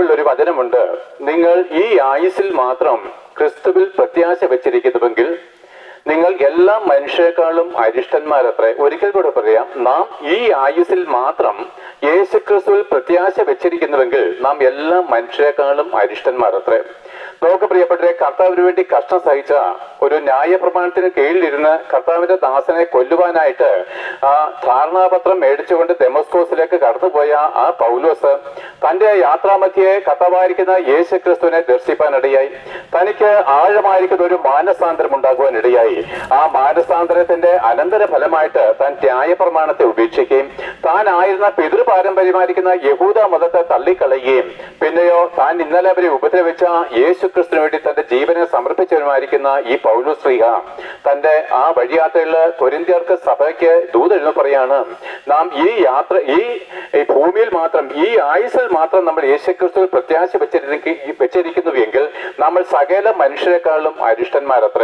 ബൈബിളിൽ ഒരു വചനമുണ്ട്, നിങ്ങൾ ഈ ആയുസ്സിൽ മാത്രം ക്രിസ്തുവിൽ പ്രത്യാശ വെച്ചിരിക്കുന്നുവെങ്കിൽ നിങ്ങൾ എല്ലാ മനുഷ്യരെക്കാളും അരിഷ്ടന്മാരത്രേ. ഒരിക്കൽ കൂടെ പറയാം, നാം ഈ ആയുസ്സിൽ മാത്രം യേശുക്രിസ്തുവിൽ പ്രത്യാശ വെച്ചിരിക്കുന്നുവെങ്കിൽ നാം എല്ലാ മനുഷ്യരെക്കാളും അരിഷ്ടന്മാരത്രേ. നമുക്ക് പ്രിയപ്പെട്ടവരെ, കർത്താവിന് വേണ്ടി കഷ്ടം സഹിച്ച ഒരു ന്യായപ്രമാണത്തിന് കീഴിലിരുന്ന് കർത്താവിന്റെ ദാസനെ കൊല്ലുവാനായിട്ട് ആ ധാരണാപത്രം മേടിച്ചുകൊണ്ട് ദമസ്കോസിലേക്ക് കടന്നുപോയ ആ പൗലോസ് തന്റെ യാത്രാമധ്യേ കർത്താവായിരിക്കുന്ന യേശുക്രിസ്തുവിനെ ദർശിപ്പാനിടയായി. തനിക്ക് ആഴമായിരിക്കുന്ന ഒരു മാനസാന്തരം ഉണ്ടാകുവാനിടയായി. ആ മാനസാന്തരത്തിന്റെ അനന്തര ഫലമായിട്ട് താൻ ന്യായപ്രമാണത്തെ ഉപേക്ഷിക്കുകയും താൻ ആയിരുന്ന പിതൃപാരമ്പര്യമായിരിക്കുന്ന യഹൂദ മതത്തെ തള്ളിക്കളയുകയും പിന്നെയോ താൻ ഇന്നലെ അവരെ ഉപദ്രവിച്ച യേശുക്രിസ്തുവിന് വേണ്ടി തന്റെ ജീവനെ സമർപ്പിച്ചവരുമായിരിക്കുന്ന ഈ പൗലോസ് ശ്ലീഹ തന്റെ ആ വഴിയാത്രയിൽ കൊരിന്ത്യർക്ക് സഭയ്ക്ക് ദൂതെഴുതി പറയാണ്, നാം ഈ ഭൂമിയിൽ മാത്രം, ഈ ആയുസ്സിൽ മാത്രം നമ്മൾ യേശുക്രിസ്തുവിൽ പ്രത്യാശ വെച്ചിരിക്കുന്നുവെങ്കിൽ നമ്മൾ സകല മനുഷ്യരെക്കാളും അരിഷ്ടന്മാരത്രേ.